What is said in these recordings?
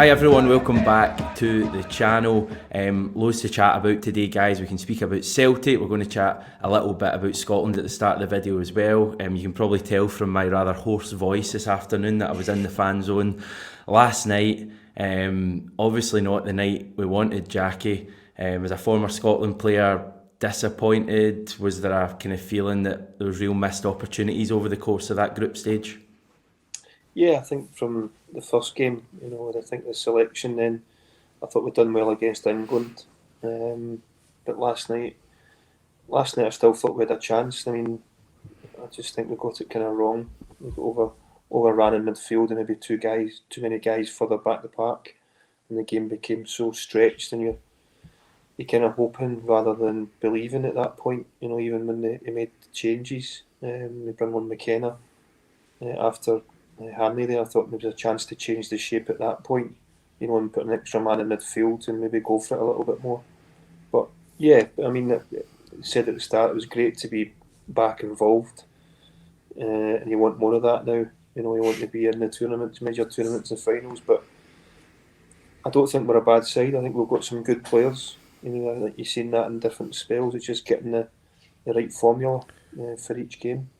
Hi everyone, welcome back to the channel. Loads to chat about today, guys. We can speak about Celtic. We're going to chat a little bit about Scotland at the start of the video as well. You can probably tell from my rather hoarse voice this afternoon that I was in the fan zone last night. Obviously not the night we wanted, Jackie. As a former Scotland player, disappointed? Was there a kind of feeling that there was real missed opportunities over the course of that group stage? Yeah, I think from the first game, I think the selection then, I thought we'd done well against England. But last night I still thought we had a chance. I mean, I just think we got it kind of wrong. We overran in midfield and maybe too many guys further back the park, and the game became so stretched. And you're kind of hoping rather than believing at that point. Even when they made the changes, they bring on McKenna after Hanley there. I thought there was a chance to change the shape at that point, and put an extra man in midfield and maybe go for it a little bit more. But yeah, I mean, I said at the start it was great to be back involved, and you want more of that now. You want to be in the tournaments, major tournaments and finals. But I don't think we're a bad side. I think we've got some good players. Like you've seen that in different spells. It's just getting the right formula for each game.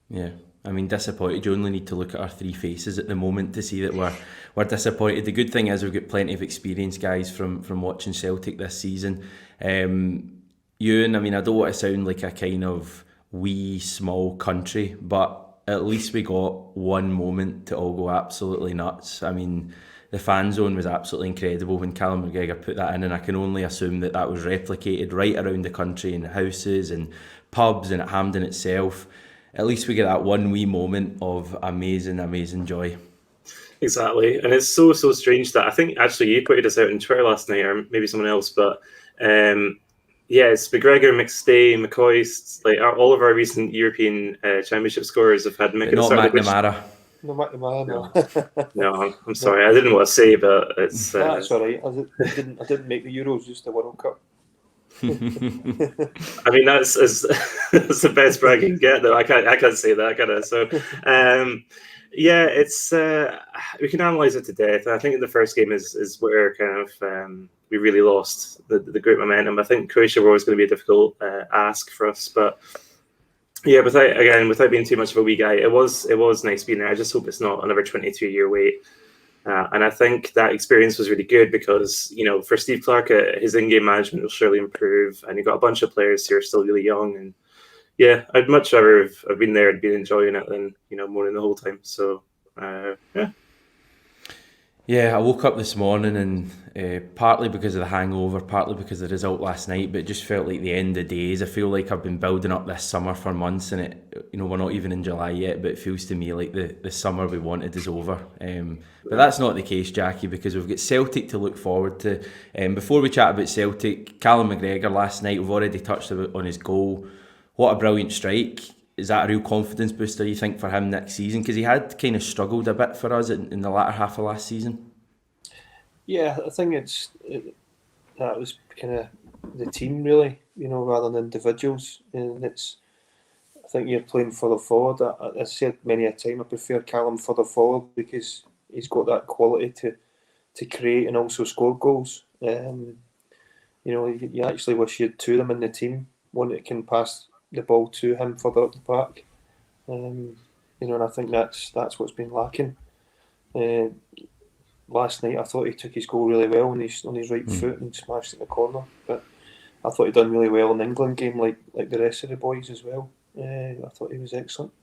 Yeah. I mean, disappointed. You only need to look at our three faces at the moment to see that we're disappointed. The good thing is we've got plenty of experience, guys, from watching Celtic this season. Euan, I mean, I don't want to sound like a kind of wee, small country, but at least we got one moment to all go absolutely nuts. I mean, the fan zone was absolutely incredible when Callum McGregor put that in, and I can only assume that was replicated right around the country in houses and pubs and at Hampden itself. At least we get that one wee moment of amazing joy. Exactly, and it's so strange that I think actually you put this out on Twitter last night, or maybe someone else, but it's McGregor, McStay, McCoist, like all of our recent European Championship scorers have had But not McNamara. No, McNamara. No, I'm sorry, I didn't want to say, but it's that's all right. I didn't make the Euros, just the World Cup. I mean, that's the best brag you can get, though. I can't say that, can I? So, it's we can analyse it to death. I think the first game is where kind of we really lost the group momentum. I think Croatia were always going to be a difficult ask for us, but yeah, without being too much of a wee guy, it was nice being there. I just hope it's not another 22-year wait. And I think that experience was really good because, for Steve Clarke, his in-game management will surely improve. And you've got a bunch of players who are still really young. And yeah, I'd much rather have been there and been enjoying it than, mourning the whole time. So, yeah. Yeah, I woke up this morning and partly because of the hangover, partly because of the result last night, but it just felt like the end of days. I feel like I've been building up this summer for months, and we're not even in July yet, but it feels to me like the summer we wanted is over. But that's not the case, Jackie, because we've got Celtic to look forward to. Before we chat about Celtic, Callum McGregor last night, we've already touched on his goal. What a brilliant strike. Is that a real confidence booster, you think, for him next season? Because he had kind of struggled a bit for us in the latter half of last season. Yeah, I think that was kind of the team, really, rather than individuals. And I think you're playing further forward. I said many a time I prefer Callum further forward because he's got that quality to create and also score goals. You actually wish you had two of them in the team, one that can pass the ball to him further up the park. And I think that's what's been lacking. Last night I thought he took his goal really well on his right foot and smashed it in the corner. But I thought he'd done really well in the England game, like the rest of the boys as well. I thought he was excellent.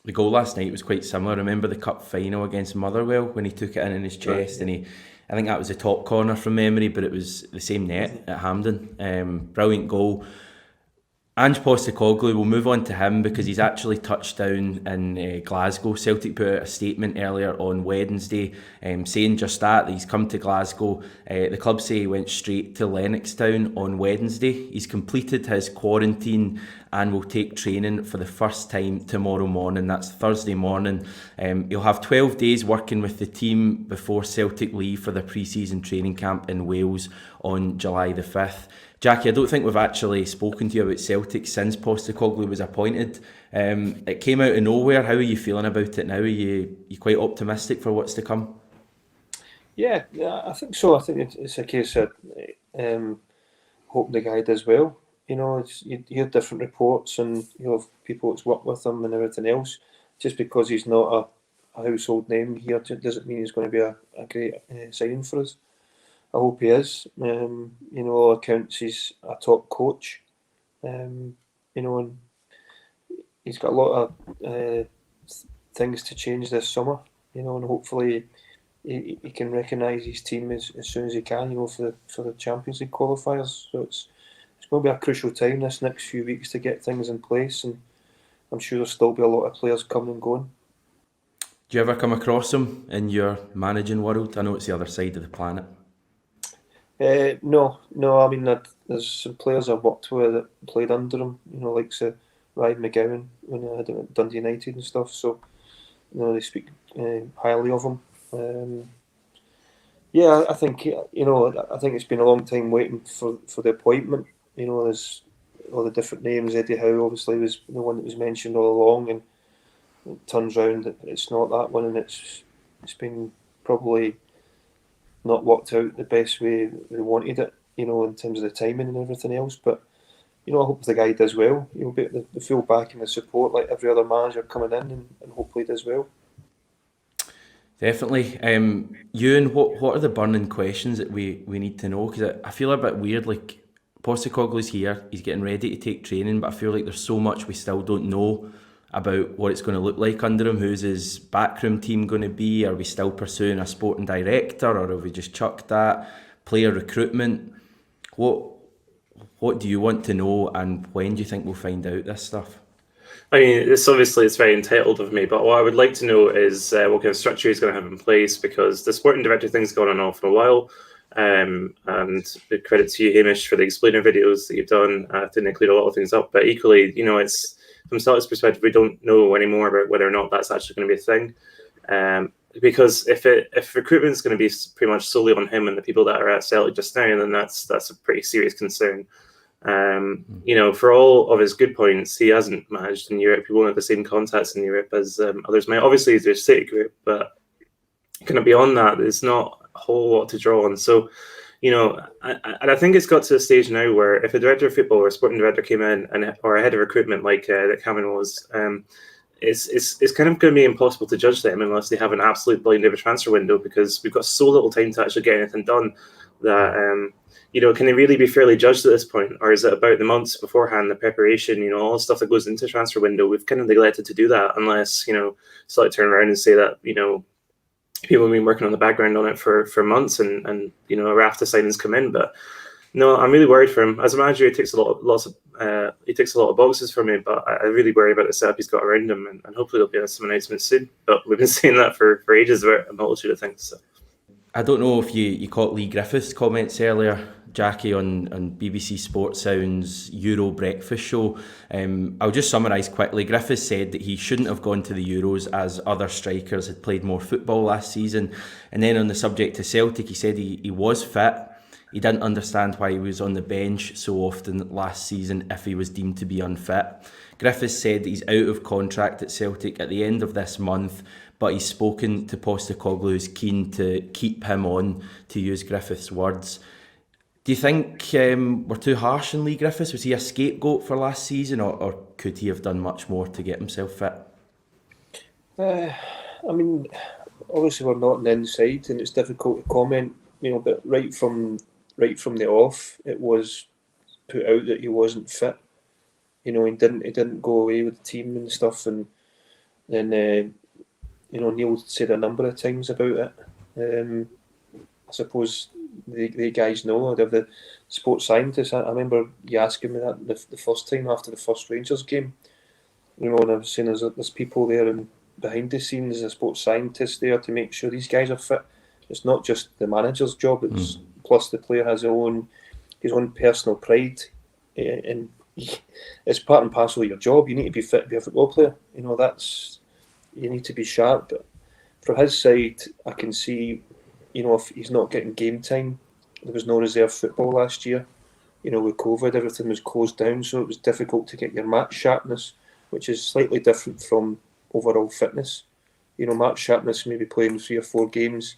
The goal last night was quite similar. I remember the cup final against Motherwell when he took it in his chest, and I think that was the top corner from memory, but it was the same net at Hampden. Brilliant goal. Ange Postecoglou, we'll move on to him because he's actually touched down in Glasgow. Celtic put out a statement earlier on Wednesday saying just that he's come to Glasgow. The club say he went straight to Lennoxtown on Wednesday. He's completed his quarantine and will take training for the first time tomorrow morning. That's Thursday morning. He'll have 12 days working with the team before Celtic leave for the pre-season training camp in Wales on July the 5th. Jackie, I don't think we've actually spoken to you about Celtic since Postecoglou was appointed. It came out of nowhere. How are you feeling about it now? Are you quite optimistic for what's to come? Yeah, I think so. I think it's a case of hope the guy does well. You know, you hear different reports, and you have people that's worked with him and everything else. Just because he's not a household name here doesn't mean he's going to be a great signing for us. I hope he is. You know, all accounts, he's a top coach. You know, and he's got a lot of things to change this summer. You know, and hopefully he can recognise his team as soon as he can. You know, for the Champions League qualifiers. So it's going to be a crucial time this next few weeks to get things in place, and I'm sure there'll still be a lot of players coming and going. Do you ever come across him in your managing world? I know it's the other side of the planet. No. I mean, there's some players I've worked with that played under him. You know, like Ryan McGowan when I had him at Dundee United and stuff. So, you know, they speak highly of him. Yeah, I think it's been a long time waiting for the appointment. You know, there's all the different names. Eddie Howe obviously was the one that was mentioned all along, and it turns round that it's not that one, and it's been probably not worked out the best way they wanted it, you know, in terms of the timing and everything else. But, you know, I hope the guy does well. He'll be the full backing and support like every other manager coming in, and hopefully does well. Definitely. Euan, what are the burning questions that we need to know? Because I feel a bit weird, like Postecoglou's here, he's getting ready to take training, but I feel like there's so much we still don't know about what it's going to look like under him. Who's his backroom team going to be? Are we still pursuing a sporting director, or have we just chucked that? Player recruitment. What do you want to know, and when do you think we'll find out this stuff? I mean, it's very entitled of me, but what I would like to know is what kind of structure he's going to have in place, because the sporting director thing's gone on for a while. And the credit to you, Hamish, for the explainer videos that you've done. Didn't include a lot of things up, but equally, you know, it's from Celtic's perspective, we don't know anymore about whether or not that's actually going to be a thing. Because if recruitment is going to be pretty much solely on him and the people that are at Celtic just now, then that's a pretty serious concern. You know, for all of his good points, he hasn't managed in Europe. He won't have the same contacts in Europe as others might. Obviously, there's City Group, but kind of beyond that, there's not a whole lot to draw on. So, you know, I think it's got to a stage now where if a director of football or a sporting director came in or a head of recruitment like that Cameron was, it's kind of going to be impossible to judge them unless they have an absolute blind of a transfer window, because we've got so little time to actually get anything done that, you know, can they really be fairly judged at this point? Or is it about the months beforehand, the preparation, you know, all the stuff that goes into the transfer window? We've kind of neglected to do that unless, you know, slightly turn around and say that, you know, people have been working on the background on it for months and you know, a raft of signings come in. But no, I'm really worried for him. As a manager, he ticks a lot of boxes for me, but I really worry about the setup he's got around him, and hopefully there'll be some announcements soon. But we've been saying that for ages about a multitude of things. So. I don't know if you caught Leigh Griffiths' comments earlier, Jackie, on BBC Sport Sound's Euro breakfast show. I'll just summarise quickly. Griffiths said that he shouldn't have gone to the Euros as other strikers had played more football last season. And then on the subject of Celtic, he said he was fit. He didn't understand why he was on the bench so often last season if he was deemed to be unfit. Griffiths said that he's out of contract at Celtic at the end of this month, but he's spoken to Postecoglou, who's keen to keep him on, to use Griffiths' words. Do you think we're too harsh on Leigh Griffiths? Was he a scapegoat for last season, or could he have done much more to get himself fit? I mean, obviously we're not on the inside, and it's difficult to comment, you know. But right from the off, it was put out that he wasn't fit. You know, he didn't go away with the team and stuff, and then you know, Neil said a number of times about it. I suppose the guys know. They're the sports scientists. I remember you asking me that the first time after the first Rangers game. You know, and I was saying there's people there and behind the scenes, a sports scientist there to make sure these guys are fit. It's not just the manager's job. It's plus the player has his own personal pride, and it's part and parcel of your job. You need to be fit to be a football player. You know, you need to be sharp. But from his side, I can see, you know, if he's not getting game time, there was no reserve football last year. You know, with COVID, everything was closed down, so it was difficult to get your match sharpness, which is slightly different from overall fitness. You know, match sharpness, maybe playing 3 or 4 games,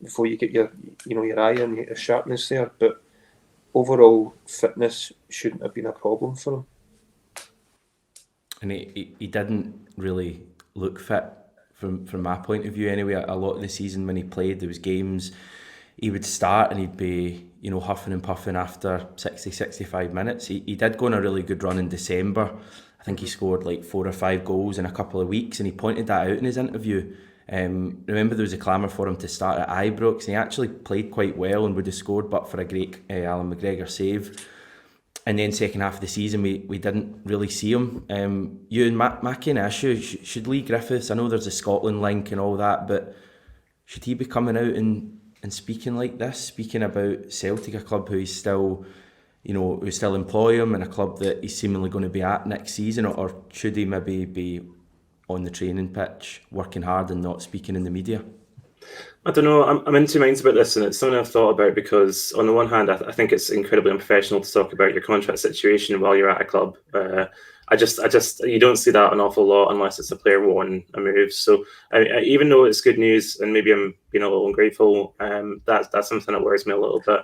before you get your eye and your sharpness there. But overall fitness shouldn't have been a problem for him. And he didn't really look fit from my point of view anyway. A lot of the season when he played, there was games he would start and he'd be, huffing and puffing after 60, 65 minutes. He did go on a really good run in December. I think he scored like 4 or 5 goals in a couple of weeks, and he pointed that out in his interview. Remember, there was a clamour for him to start at Ibrox, and he actually played quite well and would have scored but for a great Alan McGregor save. And then second half of the season, we didn't really see him. Euan, my kind of issue, should Leigh Griffiths, I know there's a Scotland link and all that, but should he be coming out and speaking like this, speaking about Celtic, a club who he's still, who still employ him, and a club that he's seemingly going to be at next season, or should he maybe be on the training pitch, working hard and not speaking in the media? I don't know. I'm in two minds about this, and it's something I've thought about because, on the one hand, I think it's incredibly unprofessional to talk about your contract situation while you're at a club. I just, you don't see that an awful lot unless it's a player wanting a move. So, even though it's good news, and maybe I'm being a little ungrateful, that's something that worries me a little bit.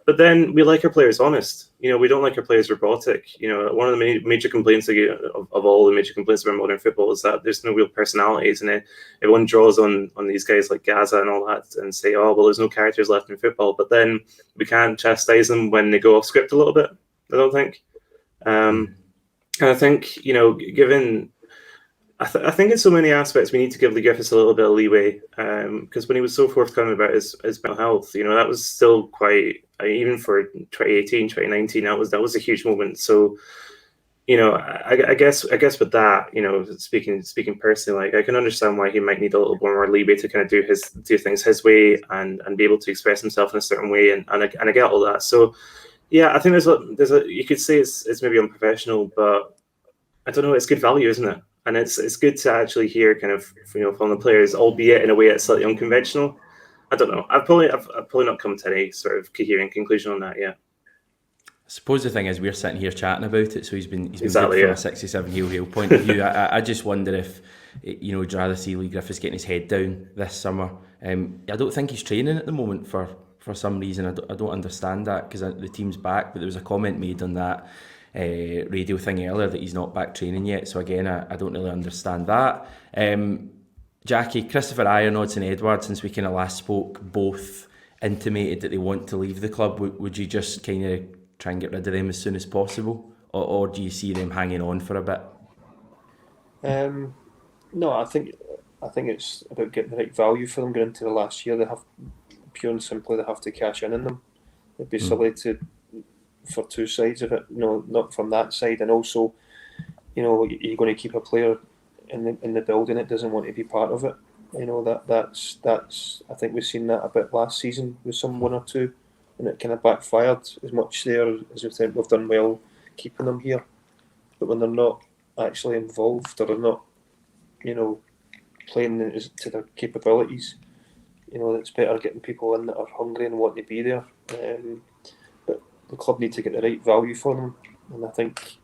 But then we like our players honest. We don't like our players robotic. One of the major complaints of all the major complaints about modern football is that there's no real personalities, and everyone draws on these guys like Gaza and all that and say, oh, well, there's no characters left in football. But then we can't chastise them when they go off script a little bit, I don't think. And I think, given... I think in so many aspects we need to give Leigh Griffiths a little bit of leeway, because when he was so forthcoming about his mental health, that was still quite, even for 2018, 2019, that was a huge moment. So, I guess with that, speaking personally, like I can understand why he might need a little more leeway to kind of do things his way and be able to express himself in a certain way, and I get all that. So, yeah, I think there's a you could say it's maybe unprofessional, but I don't know, it's good value, isn't it? And it's good to actually hear kind of from the players, albeit in a way that's slightly unconventional. I don't know. I've probably not come to any sort of coherent conclusion on that yet. I suppose the thing is we're sitting here chatting about it, so he's been exactly, good from a 67 heel point of view. I just wonder if you'd rather see Leigh Griffiths getting his head down this summer. I don't think he's training at the moment for some reason. I don't understand that because the team's back, but there was a comment made on that radio thing earlier that he's not back training yet, so again I don't really understand that. Jackie, Christopher Ironodds and Edward, since we kind of last spoke, both intimated that they want to leave the club. Would you just kind of try and get rid of them as soon as possible, or do you see them hanging on for a bit? No, I think it's about getting the right value for them going into the last year. They have pure and simply they have to cash in them. It'd be silly for two sides of it, not from that side, and also, you're going to keep a player in the building that doesn't want to be part of it. That's I think we've seen that a bit last season with some one or two, and it kind of backfired as much there as we think we've done well keeping them here, but when they're not actually involved or they're not, playing to their capabilities, it's better getting people in that are hungry and want to be there. But the club need to get the right value for them, and I think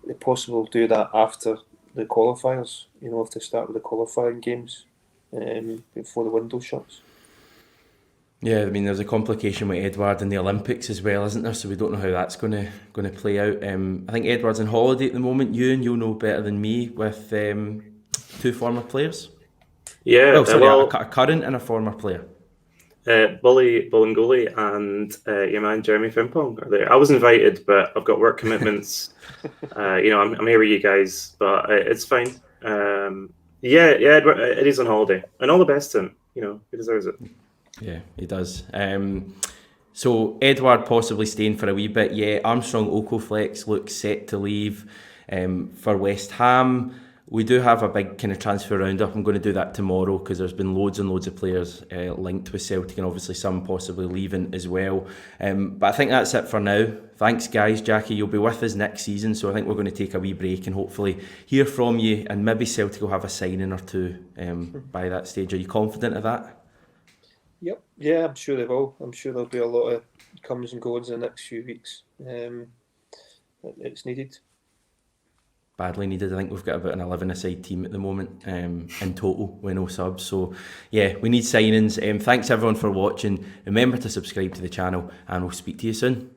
they possibly do that after the qualifiers. If they start with the qualifying games before the window shuts. Yeah, I mean, there's a complication with Edward in the Olympics as well, isn't there? So we don't know how that's going to play out. I think Edward's on holiday at the moment. You'll know better than me with two former players. Yeah, a current and a former player. Bully Bolingoli and your man Jeremy Frimpong are there. I was invited, but I've got work commitments. I'm here with you guys, but it's fine. Edward, Eddie's on holiday, and all the best to him. He deserves it. Yeah, he does. So Edward possibly staying for a wee bit. Yeah, Armstrong Okoflex looks set to leave for West Ham. We do have a big kind of transfer roundup. I'm going to do that tomorrow because there's been loads and loads of players linked with Celtic, and obviously some possibly leaving as well. But I think that's it for now. Thanks, guys. Jackie, you'll be with us next season, so I think we're going to take a wee break and hopefully hear from you, and maybe Celtic will have a signing or two by that stage. Are you confident of that? Yep. Yeah, I'm sure they will. I'm sure there'll be a lot of comes and goes in the next few weeks. It's needed. badly needed. I think we've got about an 11-a-side team at the moment in total with no subs. So yeah, we need signings. Thanks everyone for watching. Remember to subscribe to the channel, and we'll speak to you soon.